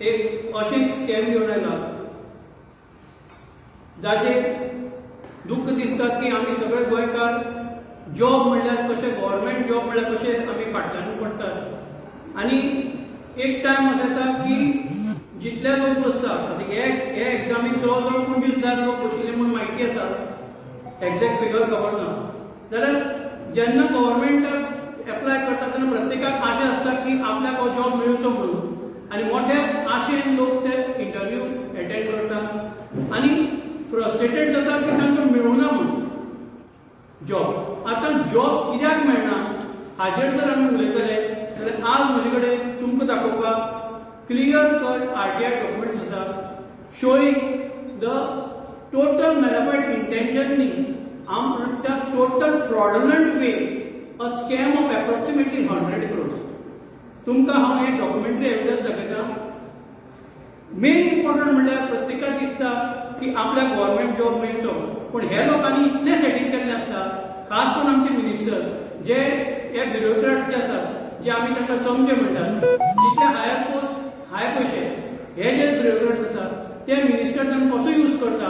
एक अशें स्कॅम घेवन आयला जाचेर दुःख दिसता की आमी सगळे गोंयकार जॉब म्हणल्यार कशें गव्हर्मेंट जॉब म्हणल्यार कशें आमी फाटल्यान पडटात आनी एक टायम असो येता की जितले लोक बसता हे एग्जामीक जवळ जवळ 25,000 लोक बशिल्ले म्हणून म्हायती आसा एक्झॅक्ट फिगर खबर ना जाल्यार जेन्ना गव्हर्मेंटाक एप्लाय करता तेन्ना प्रत्येकाक आशा आसता की आपल्याक हो जॉब मेळचो म्हणून आनी मोठ्या आशेन लोक ते इंटरव्यू अटेंड करतात आनी फ्रस्ट्रेटेड जाता की तांकां मेळुना म्हणून जॉब. आतां जॉब कित्याक मेळना हाजेर जर आमी उलयतले जाल्यार आज म्हजे कडेन तुमकां दाखोवपाक क्लियर कट आरटीआय डॉक्युमेंट्स आसा showing the total manifested intention न्ही हांव म्हणटा total fraudulent way a scam of approximately 100 crores. तुमकां हांव हे डॉक्युमेंटरी एविडन्स दाखयता. मेन इम्पॉर्टंट म्हणल्यार प्रत्येकाक दिसता की आपल्याक गव्हर्मेंट जॉब मेळचो पूण हे लोकांनी इतले सेटींग केल्ले आसता खास करून आमचे मिनिस्टर जे हे ब्युरोक्रेट जे आसात जे आमी तांकां चमचे म्हणटात जितले हायर पोस्ट हाय पयशे हे जे ब्युरोक्रेट्स आसात ते मिनिस्टर तांकां कसो यूज करता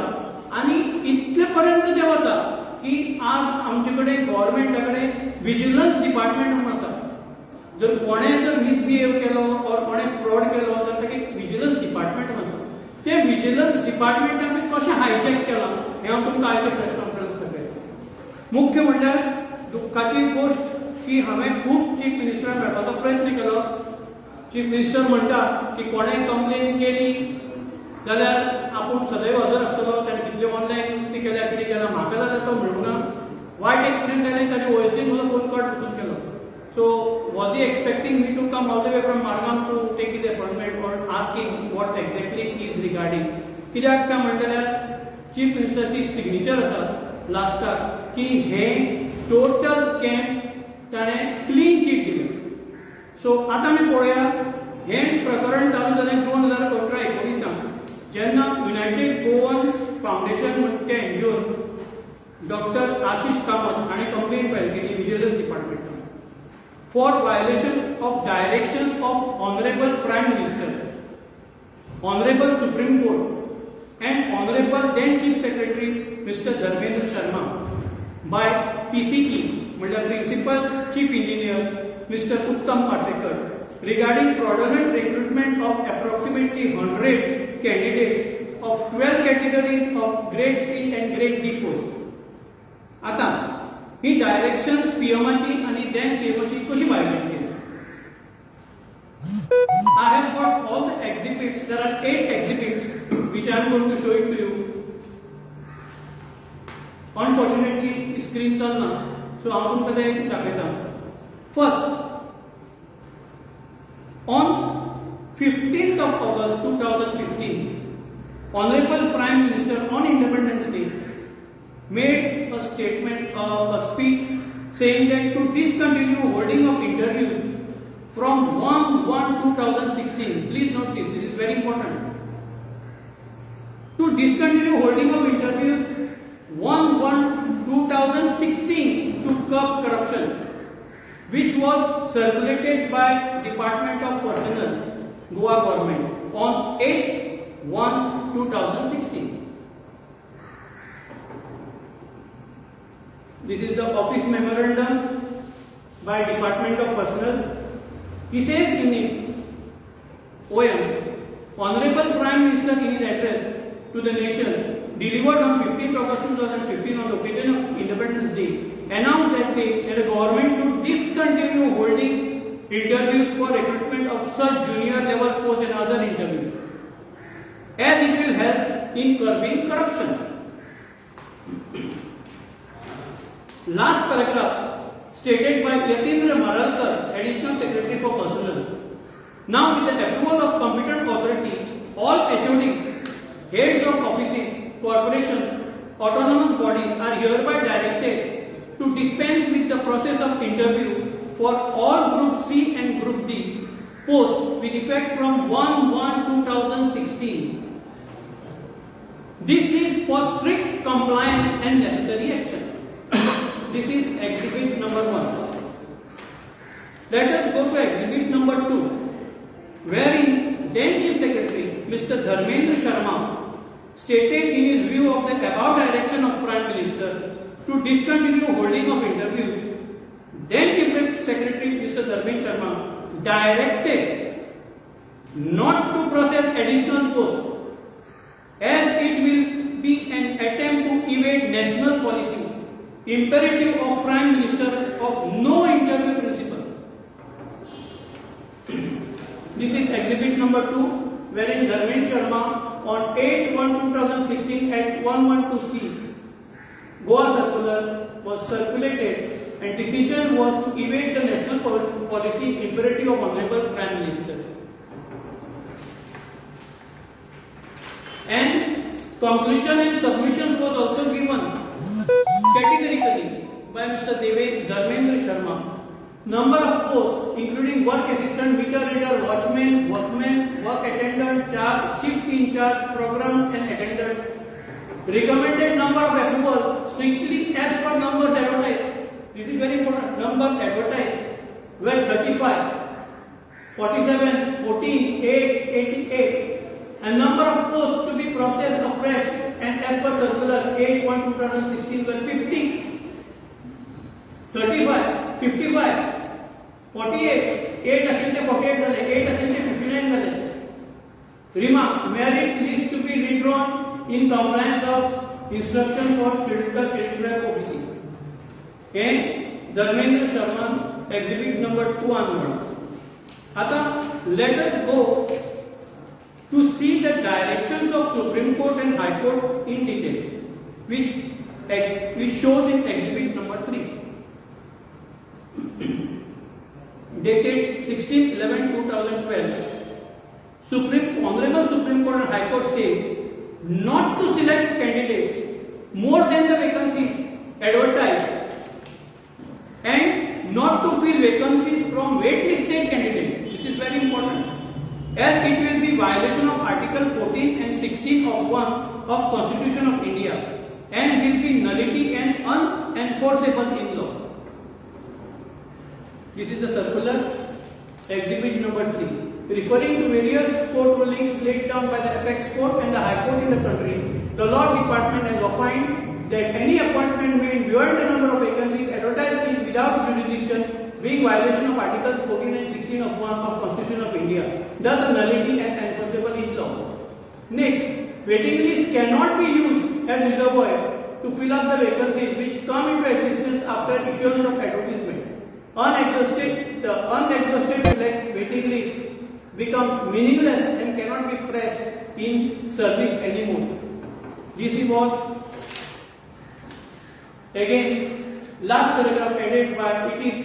आनी इतले पर्यंत ते वता की आज आमचे कडेन गव्हर्मेंटा कडेन विजिलन्स डिपार्टमेंट म्हणून आसा. जर कोणें जर मिसबिहेव केलो ऑर कोणें फ्रॉड केलो जाल्यार ताका एक विजिलन्स डिपार्टमेंट आसा. ते विजिलन्स डिपार्टमेंटान कशें हायजॅक केलां हें हांव तुमकां आयच्या प्रेस कॉन्फरन्स दाखयता. मुख्य म्हणल्यार दुख्खाची गोश्ट की हांवें खूब चीफ मिनिस्टराक मेळपाचो प्रयत्न केलो. चीफ मिनिस्टर म्हणटा की कोणें कंप्लेन केली जाल्यार आपूण सदैव हजर आसतलो ताणें कितले ऑनलायन उक्ती केल्या कितें केलां म्हाका जाल्यार तो मेळुना. वायट एक्सपिरियन्स आयले ताणें वयसुन म्हजो फोन कट पसून केलो. So was he expecting me to come all the way from Margam to take his appointment or ask him what exactly is regarding? कित्याक काय म्हणल्यार चीफ मिनिस्टरची सिग्नेचर आसा लास्टाक की हे टोटल स्कॅम ताणें क्लीन चीट दिलें. सो आतां आमी पळोवया हे प्रकरण चालू जालें 2018-19 जेन्ना युनायटेड गोवन फाउंडेशन म्हणटा ते एनजीओन डॉक्टर आशिश कामत हाणें कंप्लेन फायल केली vigilance डिपार्टमेंटान for violation of directions of Honorable Prime Minister, Honorable Supreme Court and Honorable then Chief Secretary Mr. Dharmendra Sharma by PCE, Principal Chief Engineer Mr. Uttam Parsekar regarding fraudulent recruitment of approximately 100 candidates of 12 categories of Grade C and Grade D post. आता ही directions पीएमची आणि then सीएमची कशी violet केली. I have got all the exhibits. There are 8 exhibits which I am going to show it to you. Unfortunately, screen चलना, so हांव तुमकां ते दाखयता. First, on 15th of August 2015, Honorable Prime Minister on Independence Day made a statement of a speech saying that to discontinue holding of interviews from 1/1/2016. Please note this. This is very important. To discontinue holding of interviews 1/1/2016 to curb corruption, which was circulated by Department of Personnel, Goa government on 8/1/2016. This is the office memorandum by Department of Personnel. He says in its OM, Honorable Prime Minister in his address to the nation delivered on 15th August 2015 on the occasion of Independence Day announced that the government should discontinue holding interviews for recruitment of such junior level posts and other interviews as it will help in curbing corruption. Last paragraph stated by Yatindra Maralkar, Additional Secretary for Personnel. Now with the approval of competent authority, all HODs, heads of offices, corporations, autonomous bodies are hereby directed to dispense with the process of interview for all Group C and Group D posts with effect from 1/1/2016. This is for strict compliance and necessary action. This is exhibit number 1. Let us go to exhibit number 2, wherein then Chief Secretary, Mr. Dharmendra Sharma, stated in his view of the above direction of Prime Minister to discontinue holding of interviews, then Chief Secretary, Mr. Dharmendra Sharma, directed not to process additional posts, as it will be an attempt to evade national policy, imperative of Prime Minister of no interview principle. This is exhibit number 2, wherein Dharmendra Sharma on 8/1/2016 at 112C Goa circular was circulated and decision was to evade the national policy imperative of Honorable Prime Minister. And conclusion and submissions was also given categorically by Mr. Dharmendra Sharma. Number of posts including work assistant, meter reader, watchman, workman, work attendant, charge, shift in charge, program and attendant. Recommended number of approval strictly as per numbers advertised. This is very important. Number advertised were 35, 47, 14, 8, 88. And number of posts to be processed afresh and as per circular 8/1/2016 were 50, 35, 55, 48, 8 असेल 48 झाले, 8 असेल 59 झाले. Remark: merit list to be redrawn in compliance of instruction for scheduled tribe OBC. And Dharmendra Sharma, exhibit number 2 onward. आता let us go to see the directions of Supreme Court and High Court in detail, which shows in exhibit number 3. Dated 16/11/2012, Honorable Supreme Court and High Court says not to select candidates more than the vacancies advertised and not to fill vacancies from wait-listed candidates. This is very important, as it will be violation of Article 14 and 16 of 1 of Constitution of India and will be nullity and unenforceable in law. This is the circular, exhibit number 3, referring to various court rulings laid down by the apex court and the High Court in the country. The Law Department has opined that any appointment made beyond the number of vacancies advertised is without jurisdiction, being violation of Articles 14 and 16 of 1 of Constitution of India, thus a nullity and enforceable in law. Next, waiting lists cannot be used as reservoir to fill up the vacancies which come into existence after issuance of advertisement. The unexhausted waiting list becomes meaningless and cannot be pressed in service anymore. This was again last paragraph added by it is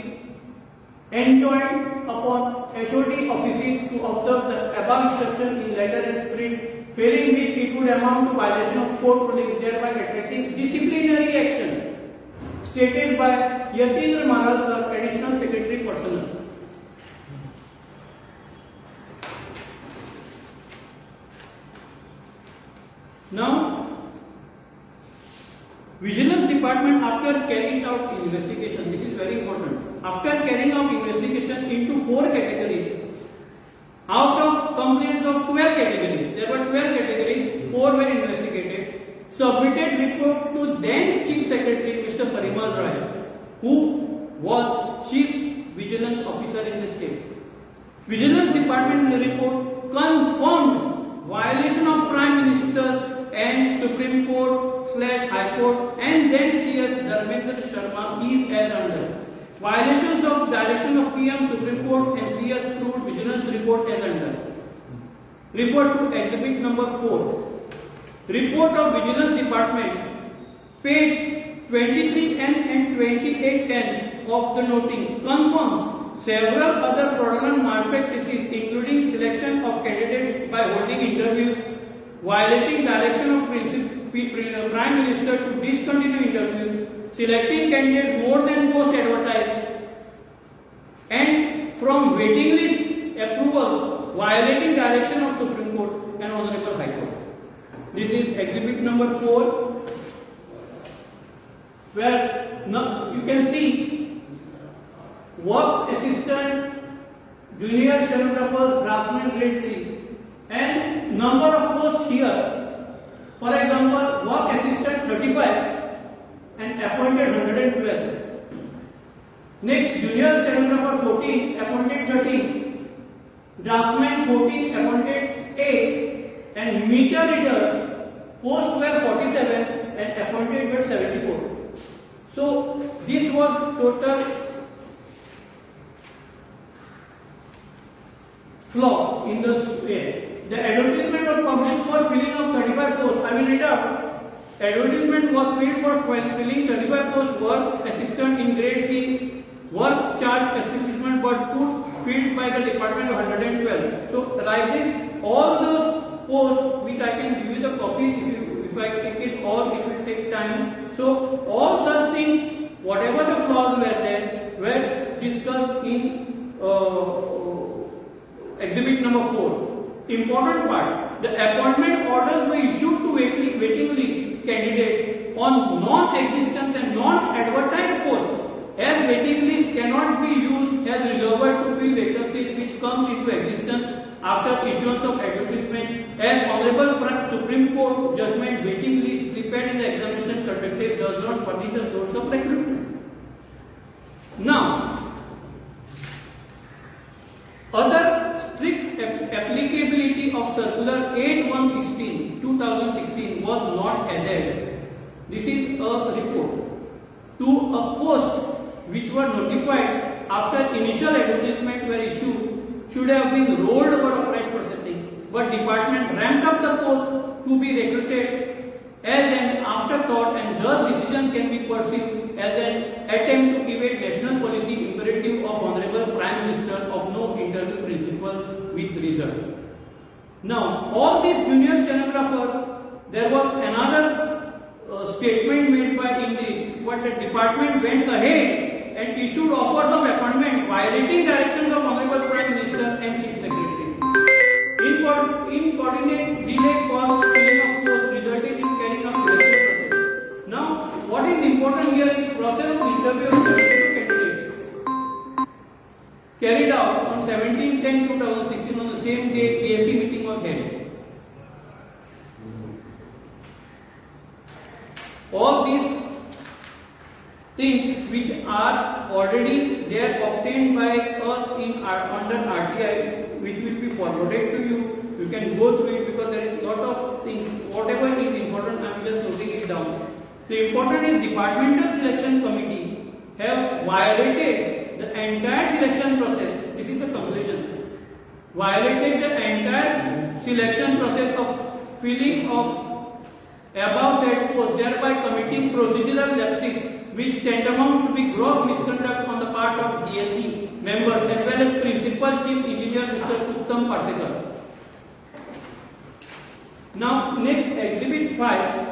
enjoined upon HOD offices to observe the above instruction in letter and spirit, failing which it would amount to violation of court rulings, thereby attracting disciplinary action. Stated by Yatindra Manalkar, Additional Secretary Personnel. Now, Vigilance Department, after carrying out investigation, this is very important, after carrying out investigation into 4 categories, out of complaints of 12 categories, there were 12 categories, 4 were investigated, submitted report to then Chief Secretary Mr. Parimal Rai, who was Chief Vigilance Officer in the state. Vigilance Department in the report confirmed violation of Prime Minister's and Supreme Court/High Court and then CS Dharmendra Sharma is as under. Violations of direction of PM, Supreme Court and CS proved vigilance report as under. Refer to exhibit number 4. Report of Vigilance Department, page 23N and 28N of the notice confirms several other fraudulent malpractices, including selection of candidates by holding interviews, violating direction of Prime Minister to discontinue interviews, selecting candidates more than post advertised, and from waiting list approvals, violating direction of Supreme Court and Honorable High Court. This is exhibit number 4, where you can see work assistant, junior stenographers, draftsman grade 3, and number of posts here, for example, work assistant 35 and appointed 112. Next, junior stenographer 14, appointed 13. Draftsman 14, appointed 8. And meter readers, posts were 47 and appointed were 74. So, this was total flaw in the way. The advertisement was published for filling of 35 posts. I will read out. Advertisement was made for filling 35 posts. Work assistant in grade C. Work charge establishment was filled by the department of 112. So like this, all those posts which I can give you the copy. If I take it all, it will take time. So all such things, whatever the flaws were there, were discussed in exhibit number 4. Important part: the appointment orders were issued to waiting list candidates on non-existent and non-advertised posts. As waiting list cannot be used as reservoir to fill vacancies which comes into existence after issuance of advertisement, as Honorable Supreme Court judgment, waiting list prepared in the examination conducted does not furnish a source of recruitment. Now, other strict applicability of Circular 8/116 2016 was not added. This is a report to a post which were notified after initial advertisement were issued should have been rolled for a fresh processing, but department ramped up the post to be recruited as an afterthought, and thus decision can be perceived as an attempt to evade national policy imperative of Honorable Prime Minister of no interview principle with result. Now, all these junior stenographer, there was another statement made by English, but the department went ahead and issued offers of appointment violating directions of Honorable Prime Minister and Chief Secretary. Incoordinate delay caused filling of posts resulted in carrying out selection process. Now, what is important here is process of interview of 72 candidates carried out on 17/10/2016 on the same day DSC meeting was held. All these things which are already there obtained by us under RTI, which will be forwarded to you. You can go through it because there is a lot of things. Whatever is important, I am just noting it down. The important is departmental selection committee have violated the entire selection process. This is the conclusion. Violated the entire selection process of filling of above said post, thereby committing procedural lapses which tantamount to be gross misconduct on the part of DSC members as well as Principal Chief Engineer Mr. Uttam Parsekar. Now, next exhibit 5.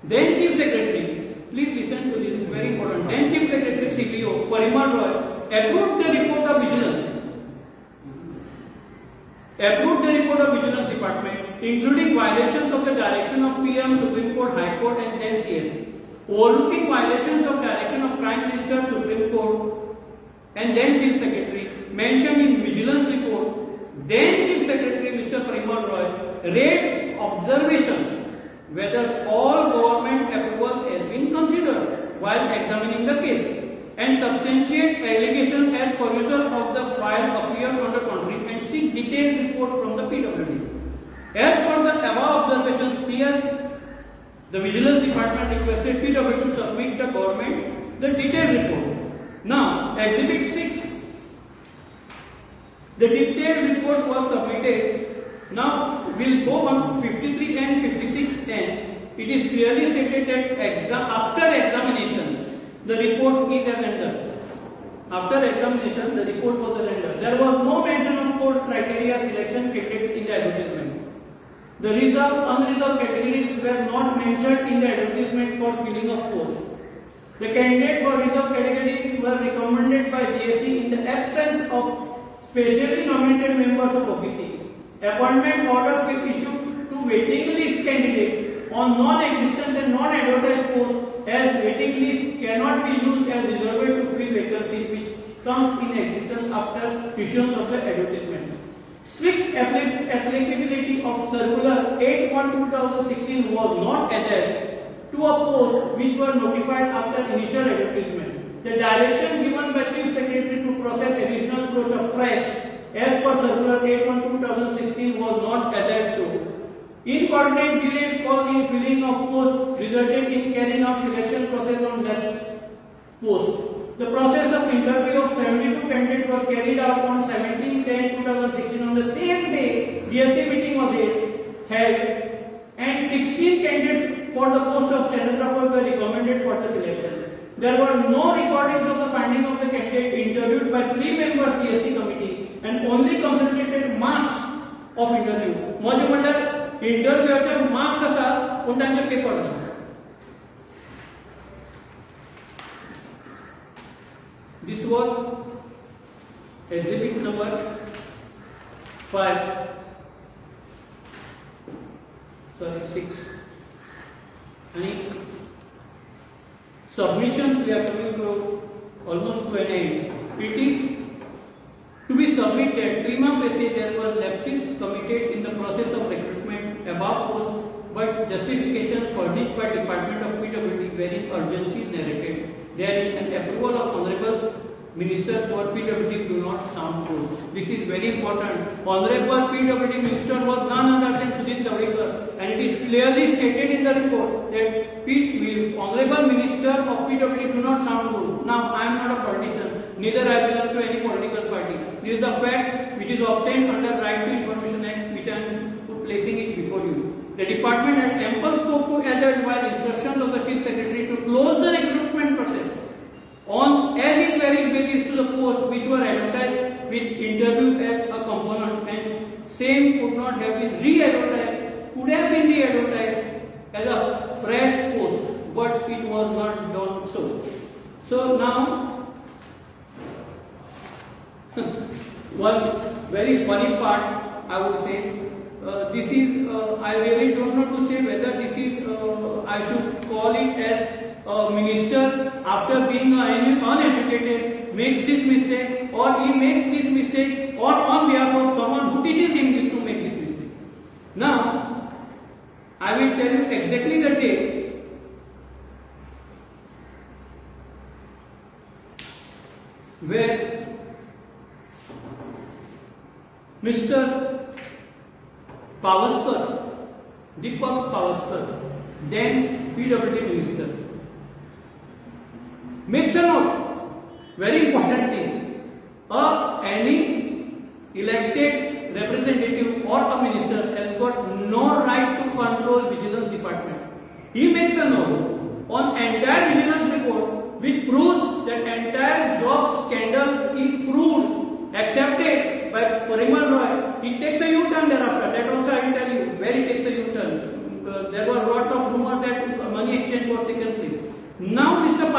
Then Chief Secretary, please listen to this, very important. Then Chief Secretary CBO Parimal Roy approved the report of vigilance. Approved the report of Vigilance Department, including violations of the direction of PM, Supreme Court, High Court, and then CSE. Overlooking violations of direction of Prime Minister, Supreme Court, and then Chief Secretary, mentioned in Vigilance report. Then Chief Secretary Mr. Parimal Roy raised observation whether all government approvals has been considered while examining the case, and substantiate allegations as perusal of the file appeared on the contrary, and seek detailed report from the PWD. As per the above observations, CS, the Vigilance Department requested PWD to submit the government the detailed report. Now, Exhibit 6, the detailed report was submitted. Now, we'll go on to 53 and 56N. It is clearly stated that after examination, the report is rendered. After examination, the report was rendered. There was no mention of code criteria selection candidates in the advertisement. The reserved, unreserved categories were not mentioned in the advertisement for filling of posts. The candidates for reserved categories were recommended by DSC in the absence of specially nominated members of OBC. Appointment orders were issued to waiting list candidates on non-existent and non-advertised posts, as waiting list cannot be used as reserved to fill vacancies which comes in existence after issuance of the advertisement. Strict applicability of Circular 8/2016 was not added to a post which were notified after initial advertisement. The direction given by Chief Secretary to process additional posts afresh as per Circular 8/2016 was not adhered to. Incoordinate delays caused in filling of posts resulted in carrying out selection process on that post. The process of interview of 72 candidates was carried out on 17/10/2016. On the same day, DSC meeting was held, and 16 candidates for the post of stenographer were recommended for the selection. There were no recordings of the finding of the candidate interviewed by 3-member DSC committee, and only concentrated marks of interview. म्हणजे म्हणल्यार इंटरव्यूचे marks आसात पूण तांचे paper ना. This was exhibit number 6. And submissions, we are coming to almost to an end. It is to be submitted prima facie there were lapses committed in the process of recruitment above post, but justification furnished by Department of PWD wherein urgency narrated therein and approval of Honorable Minister for PWD do not sound good. This is very important. Honorable PWD Minister was none other than Sudhir Javadekar, and it is clearly stated in the report that Honorable Minister of PWD do not sound good. Now, I am not a politician, neither I belong to any political party. This is the fact which is obtained under Right to Information Act, which I am placing it before you. The department had ample scope to adhere while instructions of the Chief Secretary to close the recruitment process on as is very basis to the posts which were advertised with interview as a component, and same could not have been re-advertised, could have been re-advertised as a fresh post, but it was not done so. So now, one very funny part, I would say, this is, I really don't know to say whether this is, I should call it as a minister after being uneducated makes this mistake, or he makes this mistake, or on behalf of someone who teaches him to make this mistake. Now, I will tell you exactly the date where Mr. Pavaskar, Deepak Pavaskar, then PWD Minister, makes a note, very important thing, any elected representative or a minister has got no right to control Vigilance Department. He makes a note on entire Vigilance report which proves that entire job scandal is proved, accepted by Parimal Roy. He takes a U-turn thereafter. That also I will tell you where he takes a U-turn. There were a lot of rumors that money exchange was taken place. Now Mr.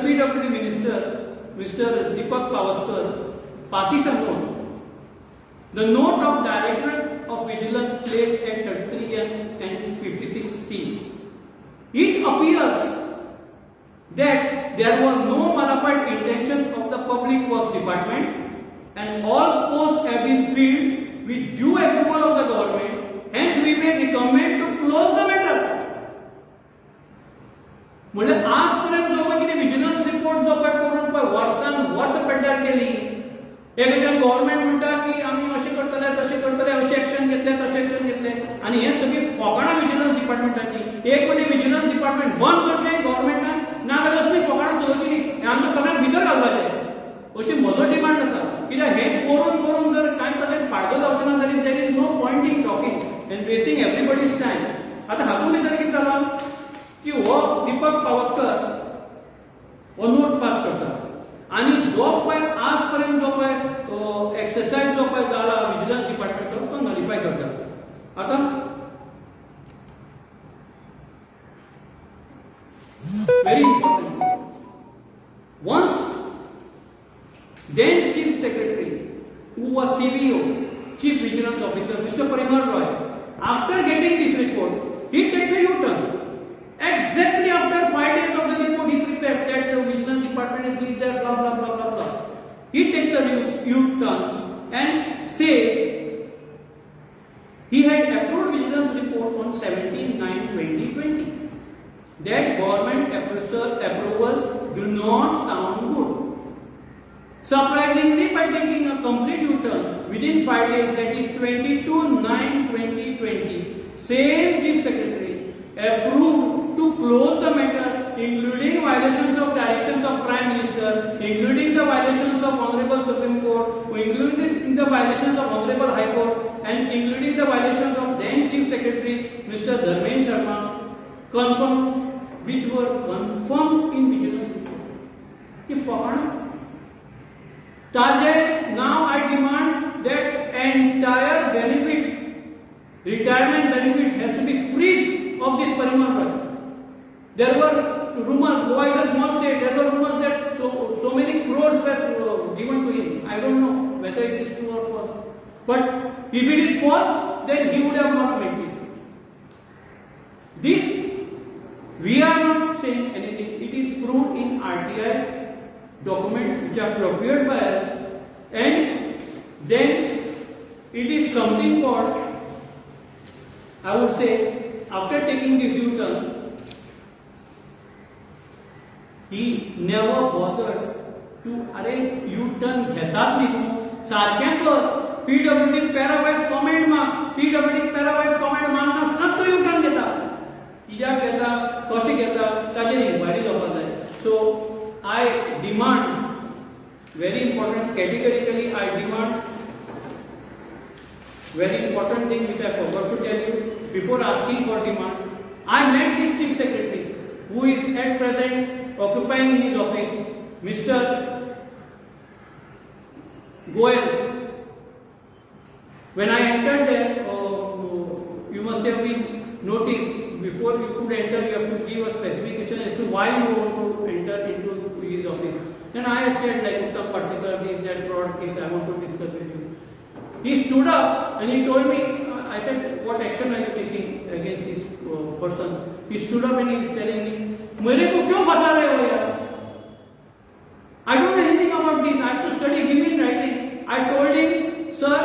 PWD Minister, Mr. Deepak Pavaskar passes a note. The note of Directorate of Vigilance placed at 33 and 56C. It appears that there were no bona fide intentions of the Public Works Department, and all posts have been filled with due approval of the government. Hence, we may recommend to close the matter. म्हणजे आजपर्यंत जो पळय कितें vigilance report जो पळय करून पळय वर्सान वर्स पेड्ड्यार केली, एकजण गव्हर्नमेंट म्हणटा की आमी अशें करतले तशें करतले, अशें एक्शन घेतले तशें एक्शन घेतले, आनी हे सगळी फोकाणां विजिलन्स डिपार्टमेंटाची. एक म्हणजे विजिलन्स डिपार्टमेंट बंद करचें गव्हर्नमेंटान, ना जाल्यार असली फोकाणां चलोवची न्ही, हे आमकां सगळ्यांक भितर घालपाचें, अशी म्हजो डिमांड आसा. कित्याक हे करून जर कांय ताचो फायदो जावचो ना जाल्यार there is no point in talking and wasting everybody's time. आतां हातूंत भितर कितें जालां की हो दीपक पावसकर हो नोट पास करता, आणि जो पळय आज पर्यंत जो पळय एक्सरसाइज जो पळय जाला विजिलन्स डिपार्टमेंटाचो तो नलिफाय करता. आता very important, once then Chief Secretary, who was CBO, Chief Vigilance Officer, Mr. Parimal Roy, after getting this report, he takes a U-turn. Exactly after 5 days of the report, he prepares that the Vigilance Department is there, blah blah blah blah blah. He takes a U-turn and says he had approved vigilance report on 17/9/2020. That government approvals do not sound good. Surprisingly, by taking a complete U-turn within 5 days, that is 22/9/2020, same Chief Secretary approved to close the matter, including violations of directions of Prime Minister, including the violations of Honorable Supreme Court, including the violations of Honorable High Court, and including the violations of then Chief Secretary Mr. Dharmendra Sharma, which were confirmed in vigilance report. Now I demand that entire benefits, retirement benefit has to be freezed of this Parimal Roy. There were rumors, though I just must say, there were rumors that so many crores were given to him. I don't know whether it is true or false. But if it is false, then he would have not made this. This, we are not saying anything. It is proved in RTI documents which are procured by us, and then it is something called, I would say, after taking this U-turn, he never bothered to U-turn घेतात न्ही तूं सारकें कर PWD पॅरावायज comment माग PWD पॅरावायज comment मागनासतना तूं U-turn घेता कित्याक घेता कशें घेता ताचेर इन्क्वायरी जावपाक जाय. सो I demand, very important, categorically I demand, very important thing which I forgot to tell you before asking for demand. I met this Chief Secretary who is at present occupying his office, Mr. Goel. When I entered there, you must have been noticed, before you could enter, you have to give a specification as to why you want to enter into his office. Then I had said, like, Uttam Parsekar, this, that fraud case, I want to discuss with you. He stood up and he told me, I said, what action are you taking against this person? He stood up and he is telling me, मेरे को क्यों फंसा रहे हो यार? I don't know anything about this. I have to study. Give me writing. I told him, sir,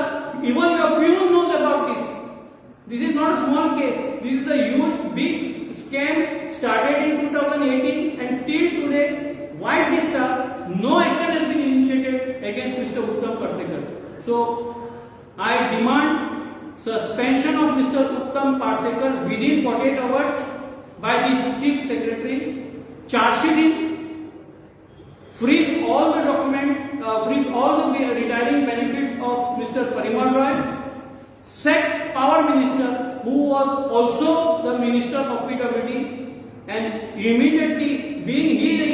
even your peon knows about this. This is not a small case. This is a huge, big scam started in 2018 and till today, why this stuff? No action has been initiated against Mr. Uttam Parsekar. So, I demand suspension of Mr. Uttam Parsekar within 48 hours by this Chief Secretary, charge sheet him, freeze all the documents, freeze all the retiring benefits of Mr. Parimal Roy, sack Power Minister who was also the Minister of PWD, and immediately, being he is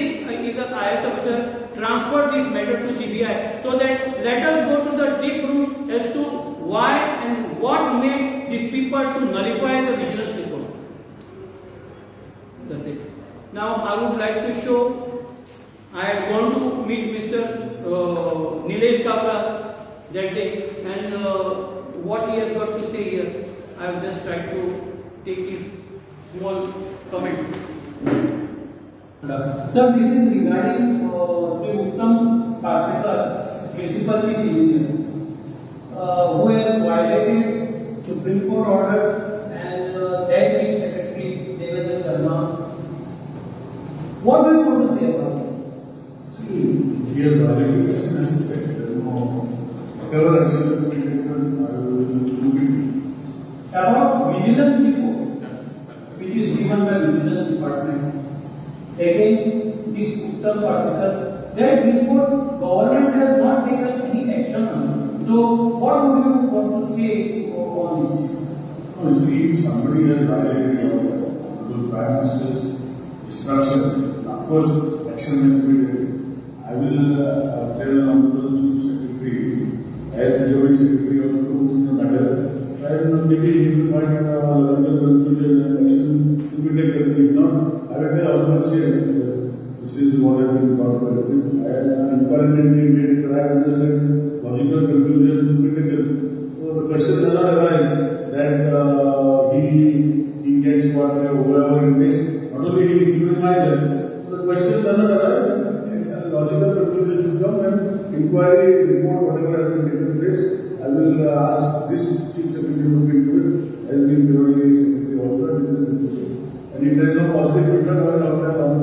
an IS officer, transfer this matter to CBI so that let us go to the deep root as to why and what made these people to nullify the vigilance report. That's it. Now I would like to show, I had gone to meet Mr. Nilesh Kabra that day, and what he has got to say here, I have just tried to take his small comments. Sir, this is regarding Sri Uttam Parsekar, Principal Chief Engineer, who has violated Supreme Court orders and then Chief Secretary Devendra Sharma. What do you want to say about this? See, we are violating action as expected. Whatever action is taken, I will do it. About vigilance report, which is given by Vigilance Department against this Uttam Parsekar, that report government has not taken any action on. So, what would you want to say on this? No, see, somebody has violated the Prime Minister's instruction. Of course, action must be taken. I will tell the Chief Secretary, as Majority Secretary, also to the matter. And maybe he will find logical conclusion and action should be taken. If not, I will tell Almas here, this is what I have been brought by this. I am encouraging him to have understand logical conclusion should be taken. So will ask this chief secretary to look into it, as the secretary also and business secretary. And if there is no positive feedback, I will apply on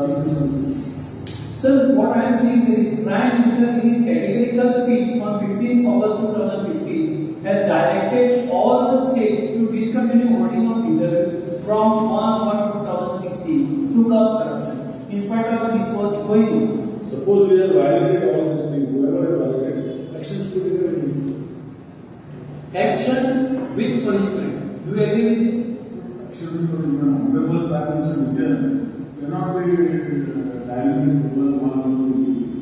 chief secretary. Sir, what I am saying is, Prime Minister in his categorical speech on 15 August 2015 has directed all the states to discontinue holding of interviews from 1/1/2016 to curb corruption. In spite of this was going on. Suppose we have violated all these things, whoever has violated, action should be taken. Action with punishment. Do you agree with it? Action with punishment. Honorable Prime Minister Vijay cannot be diluted because one of the issues.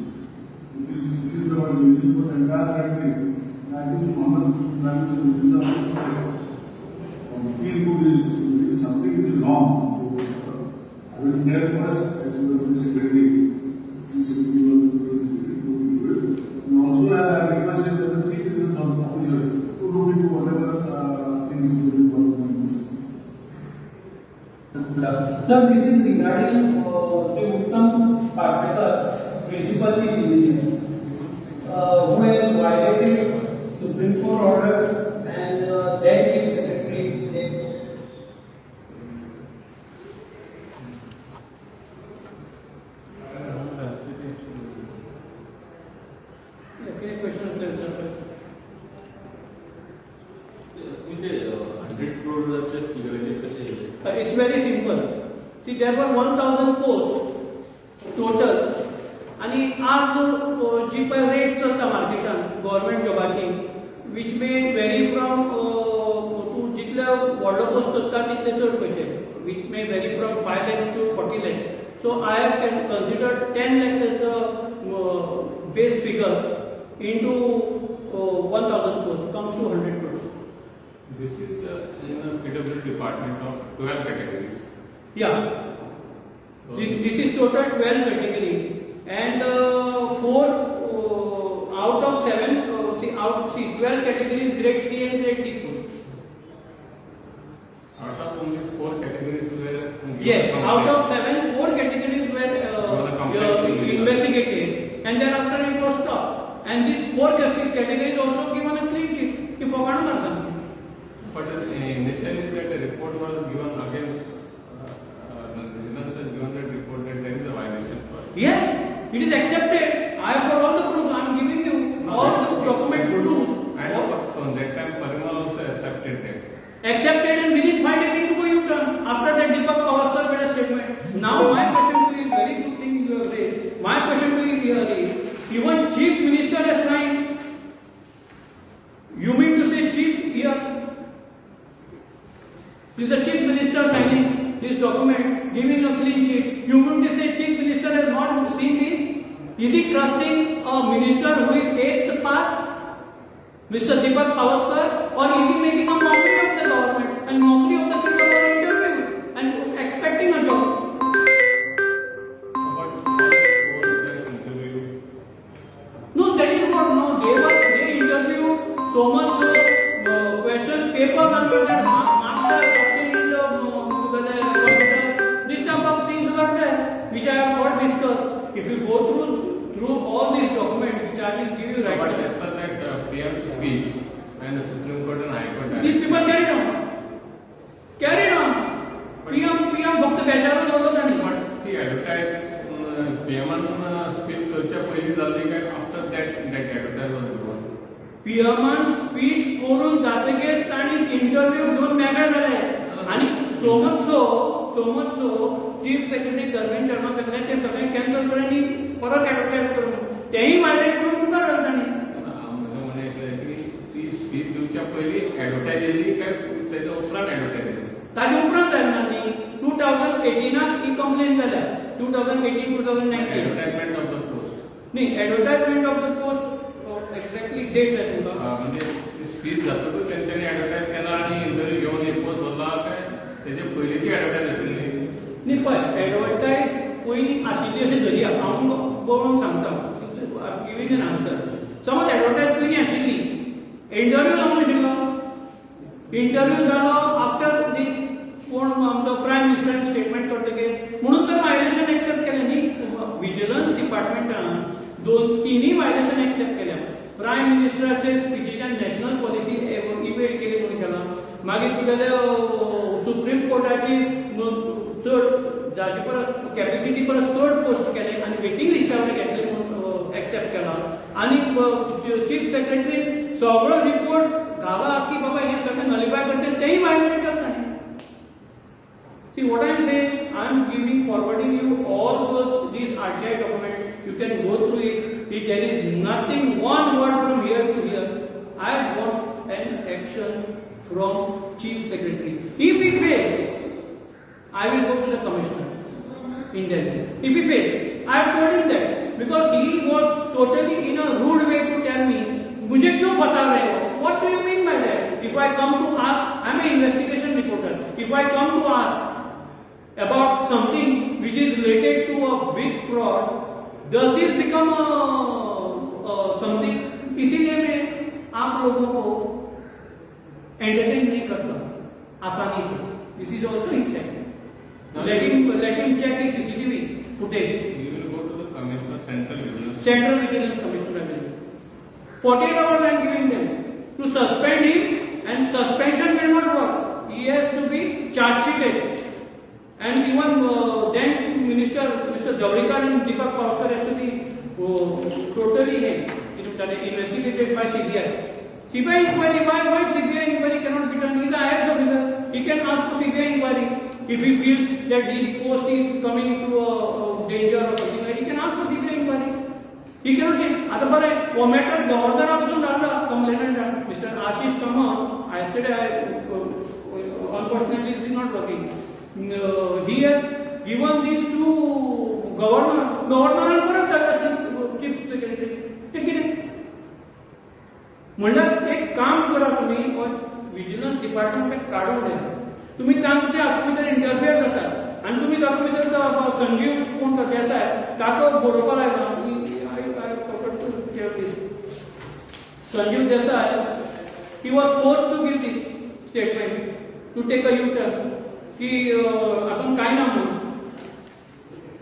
It is about using for the entire country. And I think Honorable Prime Minister Vijay is something which is wrong. So I will tell first as to the secretary, chief secretary was the secretary to do it. And also as I requested the chief business officer to look into whatever things which will be working on this. Sir, this is regarding Sri Uttam Parsekar, Principal Chief Engineer, who has violated Supreme Court order and then Chief Secretary. Okay, question is there, sir. 100 crore just It's very simple. See, there were 1,000 posts total. आणि आज जी पळय rate चलता मार्केटान government जॉबाची which may vary from तूं जितले व्हडलो post सोदता तितले चड पयशे, which may vary from 5 lakhs to 40 lakhs. So I have considered 10 lakhs as the base figure into 1,000 posts comes to 100 crores. This is in a PWD department of 12 categories. Yeah. So This is total 12 categories, and 4 out of 7, 12 categories grade C and grade D. out of only 4 categories were Yes, out of 7, 4 categories were investigated, and thereafter it was stopped. And these 4 categories also given a clean sheet. If something. but initially that the report was given against Vigilance has given that report that there is a violation first. Yes, it is accepted. I have got all the proof. I am giving you all the document proof. And on that time Parimal also accepted that. Accepted, and within 5 days it will U-turn. After that, Deepak Pavaskar made a statement. Now my question to you is very good thing you have raised. My question to you here is, even Chief Minister has signed. You mean to say Chief here? Is the Chief Minister signing this document, giving a clean sheet? You mean to say Chief Minister has not seen this? Is he trusting a minister who is 8th pass, Mr. Deepak Pavaskar, or is he making a mockery of the government and mockery of the people who are interviewed and expecting a job? But all was interviewed. No, that is not. No, they interviewed so much question papers and their marks are obtained in the computer. This type of things were there, which I have not discussed. If you go through all these documents, which I will give you right But now. as per that PM's speech and the Supreme Court and High Court. These people carried on. Carried on. PM फक्त बेचारो दवरलो ताणी. But ती advertise PM speech करच्या पयलीं जाल्ली काय after that advertise was given. पियमान speech करून जातकीर ताणी इंटरव्यू घेवन मेकळे जाले आणि so much so chief secretary Dharmendra Sharma कहले ते सगळे कॅन्सल करून आणि परत ऍडव्हर्टाइज करून तेही वायलेट करून मुखार घालता ताणी. म्हणे की ती स्पीच दिवच्या पयलीं advertise येयली काय तेच्या उपरांत advertise येयली. ताजे उपरांत जायना न्ही. 2018 ही कंप्लेन जाल्या. 2018-2019 Advertisement of the post. न्ही advertisement of the post exactly date जाय तुमकां. म्हणजे स्पीच जातकच तेंच्यांनी ऍडव्हर्टाइज केला आणि इंटरव्यू घेवन एक पोस्ट भरला काय तेजे पयलींची ऍडव्हर्टाइज आशिल्ली. न्ही पळय ऍडव्हर्टाइज पयलीं आशिल्ली अशें धरया. हांव पळोवन सांगता. Giving N answer. समज ऍडव्हर्टाइज पयलीं आशिल्ली, इंटरव्यू जावंक नाशिल्लो. इंटरव्यू जालो आफ्टर दीस कोण आमचो प्रायम मिनिस्टरान स्टेटमेंट करतकीर म्हणून तर वायलेशन एक्सेप्ट केलें न्ही. विजिलन्स डिपार्टमेंटान 2-3 वायलेशन एक्सेप्ट केल्या. प्रायम मिनिस्टराचे स्पीचीच्यान मागीर तुगेले सुप्रीम कोर्टाची चड जाचे परस कॅपेसिटी परस चड पोस्ट केले आनी वेटिंग लिस्टावर घेतले म्हणून एक्सेप्ट केला आनी चीफ सेक्रेटरी सगळो रिपोर्ट घाला की बाबा हे सगळे नलिफाय करते तेही वायलेट करता. See what I am saying, I am forwarding you all these RTI documents. You can go through it. There is nothing, one word from here to here. I want an action from Chief Secretary. If he fails, I will go to the Commissioner in Delhi. If he fails, I have told him that because he was totally in a rude way to tell me, "मुझे क्यों फंसा रहे हो?" What do you mean by that? If I come to ask, I am an investigation reporter. If I come to ask about something which is related to a big fraud, does this become something? इसीलिए मैं आप लोगों को entertain नहीं करता आसानी से. This is also his second. Let him check his CCTV footage. You will go to the Commissioner, Central Vigilance. Central Vigilance Commissioner will. 48 hours I am giving them to suspend him, and suspension will not work. He has to be charge sheeted. And even then Mr. Javadekar and Deepak Kaushal has to be totally investigated by CBI. CBI inquiry, why CBI inquiry cannot be done? He is the IAS officer. He can ask for CBI inquiry. If he feels that his post is coming to danger or something, he can ask for CBI inquiry. He cannot say, आता बरं matter governor पासून झाला complainant Mr. Ashish Kamal. Yesterday, unfortunately, this is not working. He has given this to governor. Governor परत झाला chief secretary. हे किती? म्हणलं एक काम करा तुम्ही विजिलन्स डिपार्टमेंट काढून द्या. तुम्ही त्यांच्या भितर इंटरफियर जातात आणि तुम्ही तातूंत भितर संजीव कोण देसाय ताका बरोवपा लायला. Sanjeev Desai, he was forced to give this statement, to take a U-turn. कि आपण काय ना म्हणून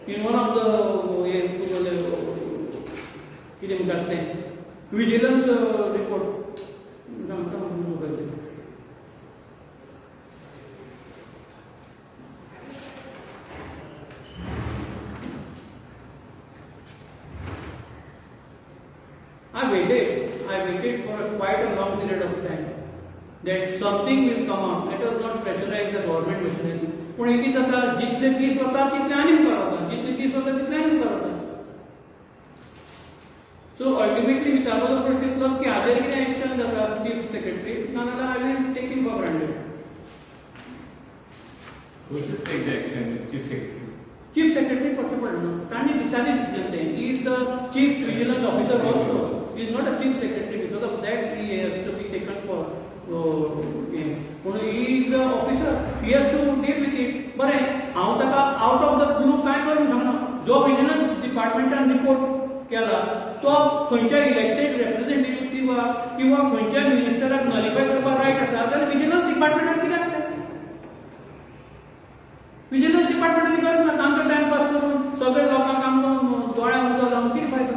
in one of the किती म्हणतात ते vigilance report I waited for quite a long period of time that something will come out. Let us not pressurize the government machinery. पण एक जाता जितले दीस वता तितले आनीक करता, जितले दीस वता तितले आनीक करता. सो अल्टिमेटली विचारपाचो प्रश्न इतलोच की हाजेर कितें एक्शन जाता चीफ सेक्रेटरी, नाजाल्यार I will take him for granted. Who should take the action? Chief Secretary. Chief Secretary पडटा पडना. तांणी डिसिजन तें. He is the Chief Vigilance Officer also. He is not a Chief Secretary. Because of that he has to be taken for he is the officer. He has to deal with it. बरें हांव ताका out of the blue कांय करूंक शकना. जो vigilance डिपार्टमेंटान report केला तो खंयच्या इलेक्टेड रिप्रेझेंटेटिव्हाक किंवा खंयच्या मिनिस्टराक नलिफाय करपाक रायट आसा जाल्यार विजिलन्स डिपार्टमेंटान कित्याक विजिलन्स डिपार्टमेंटाची गरज ना. आमचो टायम पास करून सगळे लोकांक आमकां दोळ्यांक उदक लावन कितें फायदो.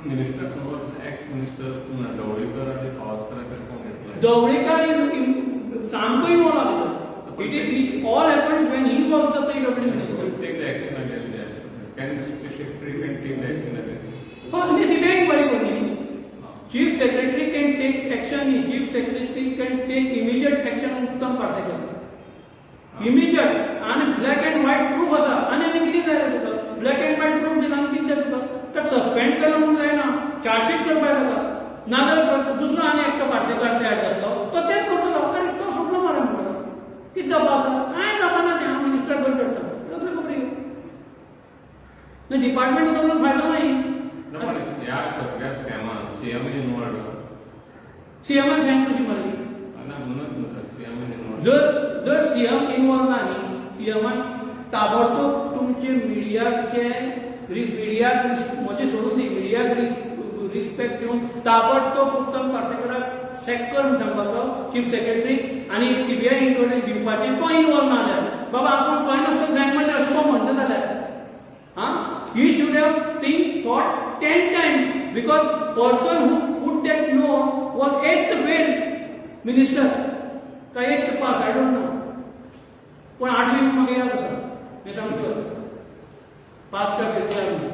Minister समोर ex-ministers Javadekar आणि Kaushal कोण घेतला? Javadekar is सामको इन्वॉल्व आहा. It is all happens when he was the PWD minister. Take the action against them. Can the secretary can take the action against them? पण हे CBI inquiry करनी. Chief Secretary can take action. Chief Secretary can take immediate action on उत्तम Parsekar. Immediate आणि black and white proof आसा. आणि कितें जाय तुका black and white proof दिला आनी कितें जाय तुका तर सस्पेंड केलं म्हणून जायना. चार्जशीट करपाक जाता. नाजाल्यार दुसरो आनी एकटो पार्सेकार तयार जातलो तो तेच करतलो. अरे तो सुटलो मरे म्हणटा. कितें जावपा आसा कांय जावपाना तें. हांव मिनिस्टर बंद करता. कसले खबरी डिपार्टमेंट वचून फायदो नाही. या सगळ्या स्कॅमात सीएम इन्वॉल्ड. सीएमान सांग कशी मारली. म्हणून सीएम इन्वॉल्ड. जर सीएम इन्वॉल्व ना न्ही सीएमान ताबडतोब तुमचे मिडियाचे मिडियाक म्हणजे सोडून दी मिडियाक रिस्पेक्ट दिवन ताबडतोब उत्तम पार्सेकराक चॅक करून सांगपाचो चीफ सेक्रेटरी आणि सीबीआय इन्क्वायरी दिवपाचें. तो इन्वॉल्व ना जाल्यार बाबा आपूण पळयनासतना सांग म्हणल्यार अशें तो म्हणटा जाल्यार he should have thought 10 times because person who put that no was 8th fail. Minister काय एक पास आय डोंट नो पण 8 म्हाका याद आसा हें सांगतो पास का घेतला आमी